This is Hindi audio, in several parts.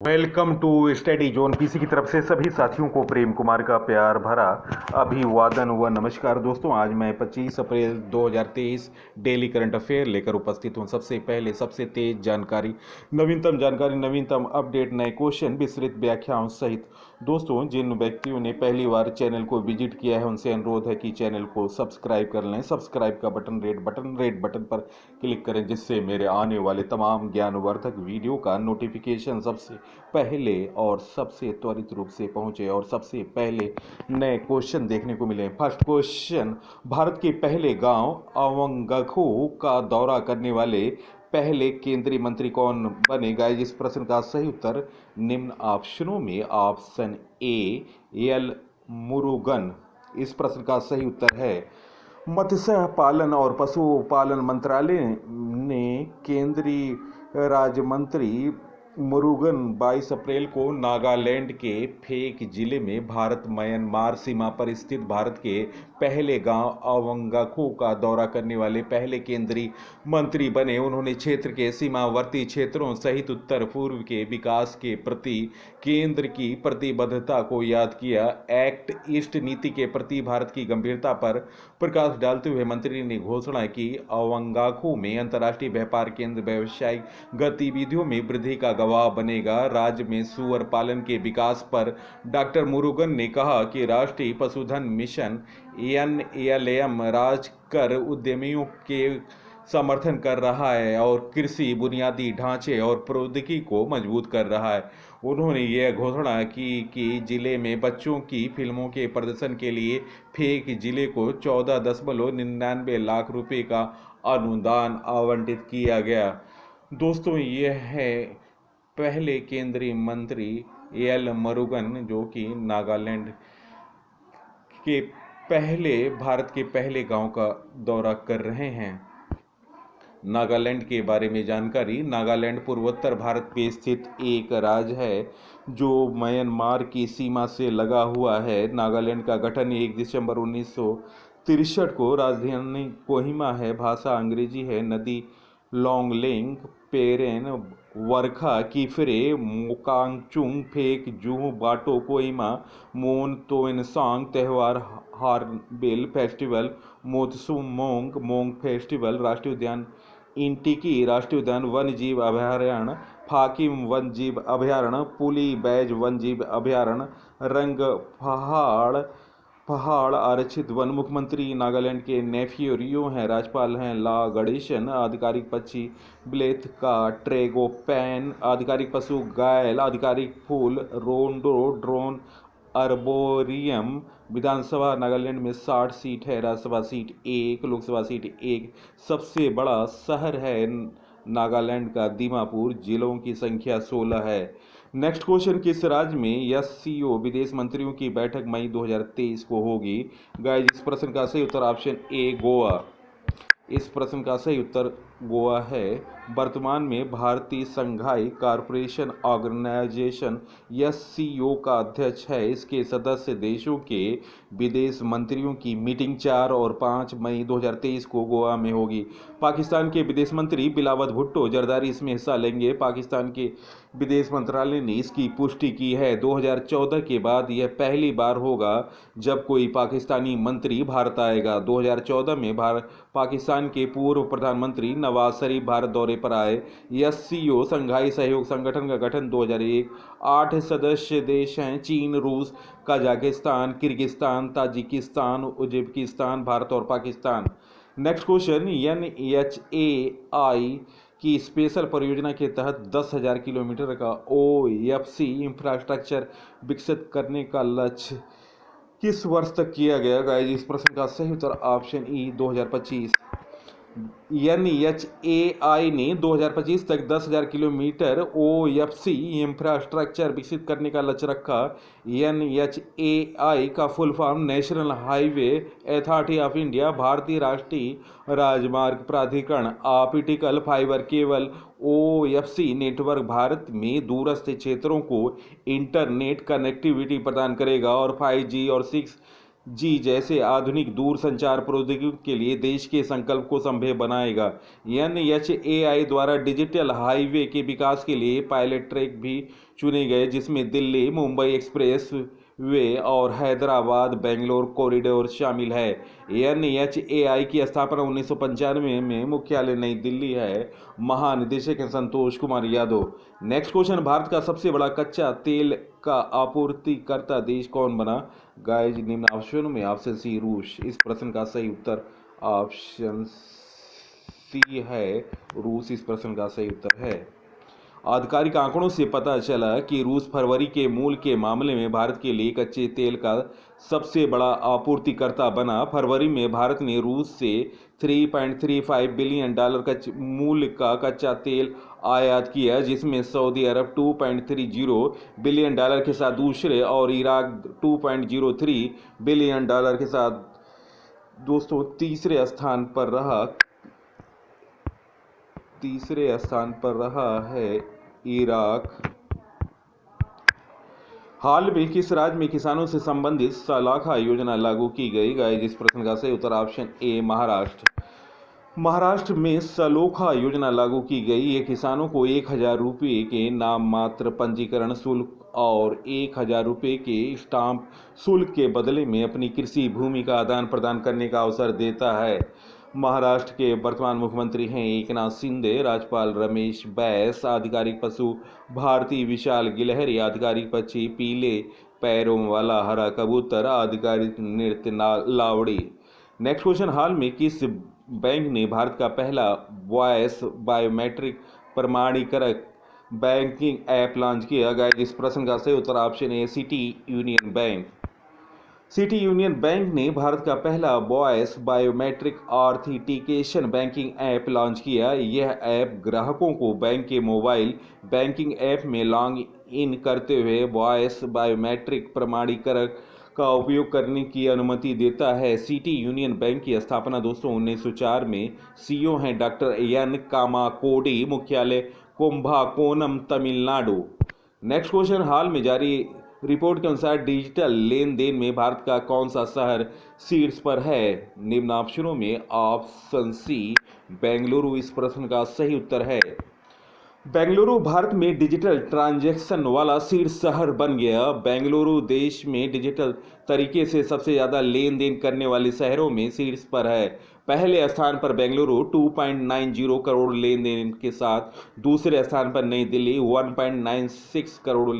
Welcome to study zone. PC की तरफ से सभी साथियों को प्रेम कुमार का प्यार भरा अभिवादन व नमस्कार। दोस्तों, आज मैं 25 अप्रैल 2023 डेली करंट अफेयर लेकर उपस्थित हूं। सबसे पहले सबसे तेज जानकारी, नवीनतम अपडेट, नए क्वेश्चन, विस्तृत व्याख्याओं सहित। दोस्तों, जिन व्यक्तियों ने पहली बार चैनल को विजिट किया है उनसे अनुरोध है कि चैनल को सब्सक्राइब कर लें। सब्सक्राइब का रेड बटन पर क्लिक करें, जिससे मेरे आने वाले तमाम ज्ञानवर्धक वीडियो का नोटिफिकेशन सबसे पहले और सबसे त्वरित रूप से पहुंचे और सबसे पहले नए क्वेश्चन देखने को मिले। फर्स्ट क्वेश्चन, भारत के पहले गांव अवंगखो का दौरा करने वाले पहले केंद्रीय मंत्री कौन बनेगा? इस प्रश्न का सही उत्तर निम्न ऑप्शनों में ऑप्शन ए एल मुरुगन इस प्रश्न का सही उत्तर है। मत्स्य पालन और पशुपालन मंत्रालय ने केंद्रीय राज्य मंत्री मुरुगन 22 अप्रैल को नागालैंड के फेक जिले में भारत म्यांमार सीमा पर स्थित भारत के पहले गांव अवंगखो का दौरा करने वाले पहले केंद्रीय मंत्री बने। उन्होंने क्षेत्र के सीमावर्ती क्षेत्रों सहित उत्तर पूर्व के विकास के प्रति केंद्र की प्रतिबद्धता को याद किया। एक्ट ईस्ट नीति के प्रति भारत की गंभीरता पर प्रकाश डालते हुए मंत्री ने घोषणा की अवंगखो में अंतर्राष्ट्रीय व्यापार केंद्र व्यावसायिक गतिविधियों में वृद्धि का गवाह बनेगा। राज्य में सुअर पालन के विकास पर डॉक्टर मुरुगन ने कहा कि राष्ट्रीय पशुधन मिशन NALM राज कर उद्यमियों के समर्थन कर रहा है और कृषि बुनियादी ढांचे और प्रौद्योगिकी को मजबूत कर रहा है। उन्होंने यह घोषणा की कि जिले में बच्चों की फिल्मों के प्रदर्शन के लिए फेक जिले को 14.99 लाख रुपए का अनुदान आवंटित किया गया। दोस्तों, यह है पहले केंद्रीय मंत्री एल मुरुगन, जो कि नागालैंड के भारत के पहले गांव का दौरा कर रहे हैं। नागालैंड के बारे में जानकारी, नागालैंड पूर्वोत्तर भारत में स्थित एक राज्य है जो म्यांमार की सीमा से लगा हुआ है। नागालैंड का गठन 1 दिसंबर 1963 को राजधानी कोहिमा है। भाषा अंग्रेजी है। नदी लोंगलेंग, पेरेन, वर्खा, किफरे, मोकांगचुंग, फेक, जूह, बाटो, कोहिमा, मोन तोइनसांग। त्योहार हार्नबिल फेस्टिवल, मोत्सुमोंग मोंग फेस्टिवल। राष्ट्रीय उद्यान इंटिकी राष्ट्रीय उद्यान, वन्य जीव अभयारण्य फाकिम वन्य जीव अभयारण्य, पुली बैज वन्य जीव अभयारण्य, रंग पहाड़ आरक्षित वन। मुख्यमंत्री नागालैंड के नेफियो रियो हैं। राज्यपाल हैं ला गणेशन। आधिकारिक पक्षी ब्लेथ का ट्रेगोपैन। आधिकारिक पशु गायल। आधिकारिक फूल रोडोड्रोन अर्बोरियम। विधानसभा नागालैंड में 60 सीट है। Rajya Sabha seat 1, Lok Sabha seat 1। सबसे बड़ा शहर है नागालैंड का दीमापुर। जिलों की संख्या 16 है। नेक्स्ट क्वेश्चन, किस राज्य में SCO विदेश मंत्रियों की बैठक मई 2023 को होगी? गाइस, इस प्रश्न का सही उत्तर ऑप्शन ए गोवा। इस प्रश्न का सही उत्तर गोवा है। वर्तमान में भारतीय संघाई कॉरपोरेशन ऑर्गेनाइजेशन SCO का अध्यक्ष है। इसके सदस्य देशों के विदेश मंत्रियों की मीटिंग 4 और 5 मई 2023 को गोवा में होगी। पाकिस्तान के विदेश मंत्री बिलावल भुट्टो जरदारी इसमें हिस्सा लेंगे। पाकिस्तान के विदेश मंत्रालय ने इसकी पुष्टि की है। 2014 के बाद यह पहली बार होगा जब कोई पाकिस्तानी मंत्री भारत आएगा। 2014 में पाकिस्तान के पूर्व प्रधानमंत्री नवाज शरीफ भारत दौरे पर आए। SCO संघाई सहयोग संगठन का गठन 2001। 8 सदस्य देश हैं: चीन, रूस, Kazakhstan, Kyrgyzstan, Tajikistan, Uzbekistan, Bharat और पाकिस्तान। नेक्स्ट क्वेश्चन, NHAI की स्पेशल परियोजना के तहत 10,000 किलोमीटर का OFC इंफ्रास्ट्रक्चर विकसित करने का लक्ष्य किस वर्ष तक किया गया? गाइस, इस प्रश्न का सही उत्तर ऑप्शन ई 2025। NHAI ने 2025 तक 10,000 किलोमीटर OFC इंफ्रास्ट्रक्चर विकसित करने का लक्ष्य रखा। NHAI का full form national highway authority of India, भारतीय राष्ट्रीय राजमार्ग प्राधिकरण। Optical fibre cable OFC network Bharat में दूरस्थ क्षेत्रों को इंटरनेट कनेक्टिविटी प्रदान करेगा और 5G और 6G जैसे आधुनिक दूर संचार प्रौद्योगिकी के लिए देश के संकल्प को संभव बनाएगा। NHAI द्वारा डिजिटल हाईवे के विकास के लिए पायलट ट्रैक भी चुने गए, जिसमें दिल्ली मुंबई एक्सप्रेस वे और हैदराबाद बेंगलोर कॉरिडोर शामिल है। NHAI की स्थापना 1995 में, मुख्यालय नई दिल्ली है। महानिदेशक हैं संतोष कुमार यादव। नेक्स्ट क्वेश्चन, भारत का सबसे बड़ा कच्चा तेल का आपूर्तिकर्ता देश कौन बना? गाइज निम्न ऑप्शनों में ऑप्शन सी रूस। इस प्रश्न का सही उत्तर ऑप्शन सी है, रूस इस प्रश्न का सही उत्तर है। आधिकारिक आंकड़ों से पता चला कि रूस फरवरी के मूल्य के मामले में भारत के लिए कच्चे तेल का सबसे बड़ा आपूर्तिकर्ता बना। फरवरी में भारत ने रूस से $3.35 बिलियन मूल्य का कच्चा तेल आयात किया, जिसमें सऊदी अरब $2.30 बिलियन के साथ दूसरे और इराक $2.03 बिलियन के साथ दोस्तों तीसरे स्थान पर रहा है इराक। हाल में किस राज्य में किसानों से संबंधित सलाखा योजना लागू की गई? गाइस इस प्रश्न का सही उत्तर ऑप्शन ए महाराष्ट्र। महाराष्ट्र में सलोखा योजना लागू की गई। ये किसानों को 1,000 रुपये के नाम मात्र पंजीकरण शुल्क और 1,000 रुपये के स्टाम्प शुल्क के बदले में अपनी कृषि भूमि का आदान प्रदान करने का अवसर देता है। महाराष्ट्र के वर्तमान मुख्यमंत्री हैं एकनाथ शिंदे, राज्यपाल रमेश बैस, आधिकारिक पशु भारती विशाल गिलहरी, आधिकारिक पक्षी पीले पैरों वाला हरा कबूतर, आधिकारिक नृत्य लावड़ी। नेक्स्ट क्वेश्चन, हाल में किस बैंक ने भारत का पहला वॉइस बायोमेट्रिक प्रमाणीकरण बैंकिंग ऐप लॉन्च किया? गाइस इस प्रश्न का सही उत्तर option A City Union Bank. City Union Bank ने भारत का पहला voice biometric authentication banking app launch किया। यह ऐप ग्राहकों को बैंक के मोबाइल बैंकिंग ऐप में लॉग इन करते हुए वॉइस बायोमेट्रिक प्रमाणीकरण का उपयोग करने की अनुमति देता है। सिटी यूनियन बैंक की स्थापना दोस्तों 1904 में। सीईओ हैं डॉक्टर एन कामाकोडी, मुख्यालय कुंभाकोनम तमिलनाडु। नेक्स्ट क्वेश्चन, हाल में जारी रिपोर्ट के अनुसार डिजिटल लेन देन में भारत का कौन सा शहर शीर्ष पर है? निम्न ऑप्शनों में ऑप्शन सी बेंगलुरु इस प्रश्न का सही उत्तर है। बेंगलुरु भारत में डिजिटल ट्रांजैक्शन वाला शीर्ष शहर बन गया। बेंगलुरु देश में डिजिटल तरीके से सबसे ज़्यादा लेन देन करने वाले शहरों में शीर्ष पर है। पहले स्थान पर बेंगलुरु 2.90 करोड़ लेन देन के साथ, दूसरे स्थान पर नई दिल्ली 1.96 करोड़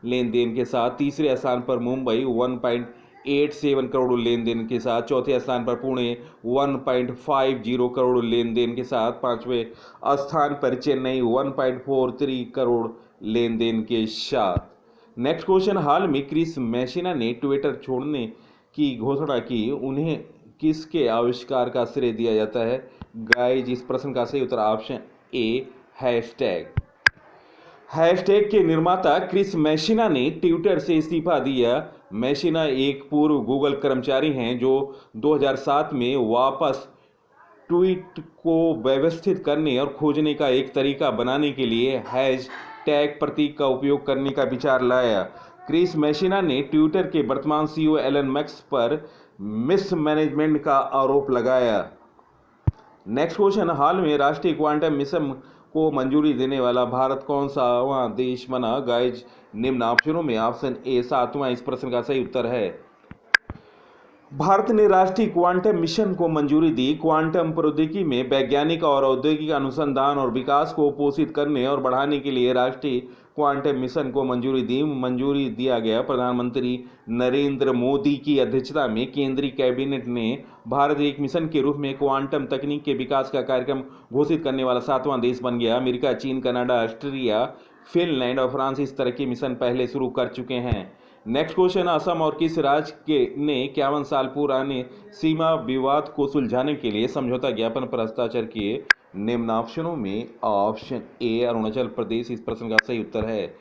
लेन देन के साथ, तीसरे स्थान पर मुंबई 1.87 करोड़ लेन देन के साथ, चौथे स्थान पर पुणे 1.50 करोड़ लेन देन के साथ, पांचवें स्थान पर चेन्नई 1.43 करोड़ लेन देन के साथ। नेक्स्ट क्वेश्चन, हाल में क्रिस मैसिना ने ट्विटर छोड़ने की घोषणा की। उन्हें किसके आविष्कार का श्रेय दिया जाता है? गाइज इस प्रश्न का सही उत्तर ऑप्शन ए हैशटैग के निर्माता क्रिस मैसिना ने ट्विटर से इस्तीफा दिया। मैसिना एक पूर्व गूगल कर्मचारी हैं जो 2007 में वापस ट्वीट को व्यवस्थित करने और खोजने का एक तरीका बनाने के लिए हैशटैग प्रतीक का उपयोग करने का विचार लाया। क्रिस मैसिना ने ट्विटर के वर्तमान सीईओ एलन मस्क पर मिसमैनेजमेंट का आरोप लगाया। नेक्स्ट क्वेश्चन, हाल में राष्ट्रीय क्वांटम मिशन को मंजूरी देने वाला भारत कौन सा देश बना? गाइज निम्न ऑप्शनों में ऑप्शन ए 7वां इस प्रश्न का सही उत्तर है। भारत ने राष्ट्रीय क्वांटम मिशन को मंजूरी दी। क्वांटम प्रौद्योगिकी में वैज्ञानिक और औद्योगिक अनुसंधान और विकास को पोषित करने और बढ़ाने के लिए राष्ट्रीय क्वांटम मिशन को मंजूरी दिया गया। प्रधानमंत्री नरेंद्र मोदी की अध्यक्षता में केंद्रीय कैबिनेट ने भारत एक मिशन के रूप में क्वांटम तकनीक के विकास का कार्यक्रम घोषित करने वाला 7वां देश बन गया। अमेरिका, चीन, कनाडा, ऑस्ट्रेलिया, फिनलैंड और फ्रांस इस तरह के मिशन पहले शुरू कर चुके हैं। नेक्स्ट क्वेश्चन, असम और किस राज्य ने 51 साल पुराने सीमा विवाद को सुलझाने के लिए समझौता ज्ञापन पर हस्ताक्षर किए? निम्न ऑप्शनों में ऑप्शन ए अरुणाचल प्रदेश इस प्रश्न का सही उत्तर है।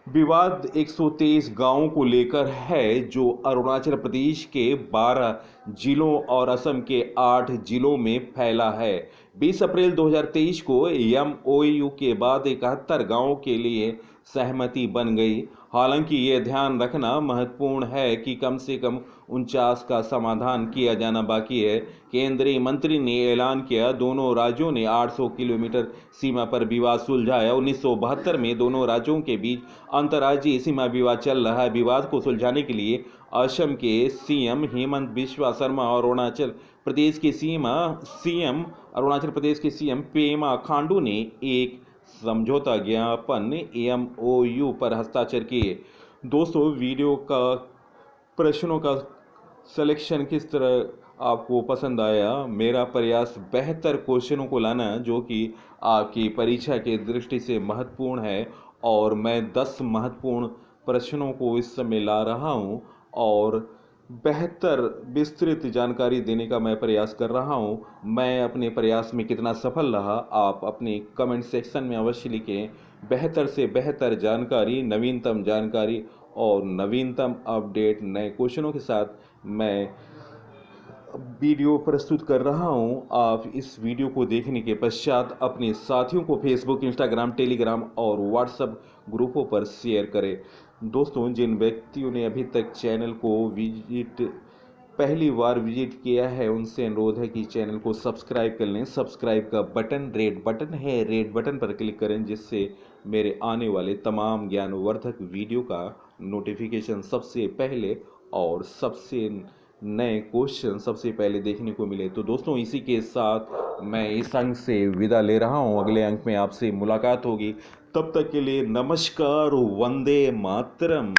विवाद 123 गांवों को लेकर है जो अरुणाचल प्रदेश के 12 जिलों और असम के 8 जिलों में फैला है। 20 अप्रैल 2023 को MOU के बाद 71 गांवों के लिए सहमति बन गई। हालांकि ये ध्यान रखना महत्वपूर्ण है कि कम से कम 49 का समाधान किया जाना बाकी है। केंद्रीय मंत्री ने ऐलान किया, दोनों राज्यों ने 800 किलोमीटर सीमा पर विवाद सुलझाया। 1972 में दोनों राज्यों के बीच अंतर्राज्यीय सीमा विवाद चल रहा है। विवाद को सुलझाने के लिए असम के सीएम हेमंत बिस्वा शर्मा और अरुणाचल प्रदेश के सीएम पेमा खांडू ने एक समझौता ज्ञापन एमओयू पर हस्ताक्षर किए। दोस्तों, वीडियो का प्रश्नों का सिलेक्शन किस तरह आपको पसंद आया? मेरा प्रयास बेहतर क्वेश्चनों को लाना जो कि आपकी परीक्षा की दृष्टि से महत्वपूर्ण है, और मैं 10 महत्वपूर्ण प्रश्नों को इस समय ला रहा हूं और बेहतर विस्तृत जानकारी देने का मैं प्रयास कर रहा हूं। मैं अपने प्रयास में कितना सफल रहा, आप अपने कमेंट सेक्शन में अवश्य लिखें। बेहतर से बेहतर जानकारी, नवीनतम जानकारी और नवीनतम अपडेट नए क्वेश्चनों के साथ मैं वीडियो प्रस्तुत कर रहा हूं। आप इस वीडियो को देखने के पश्चात अपने साथियों को फेसबुक, इंस्टाग्राम, टेलीग्राम और व्हाट्सएप ग्रुपों पर शेयर करें। दोस्तों, जिन व्यक्तियों ने अभी तक चैनल को पहली बार विजिट किया है, उनसे अनुरोध है कि चैनल को सब्सक्राइब कर लें। सब्सक्राइब का बटन रेड बटन है, रेड बटन पर क्लिक करें, जिससे मेरे आने वाले तमाम ज्ञानवर्धक वीडियो का नोटिफिकेशन सबसे पहले और सबसे नए क्वेश्चन सबसे पहले देखने को मिले। तो दोस्तों, इसी के साथ मैं इस अंक से विदा ले रहा हूं। अगले अंक में आपसे मुलाकात होगी। तब तक के लिए नमस्कार, वंदे मातरम।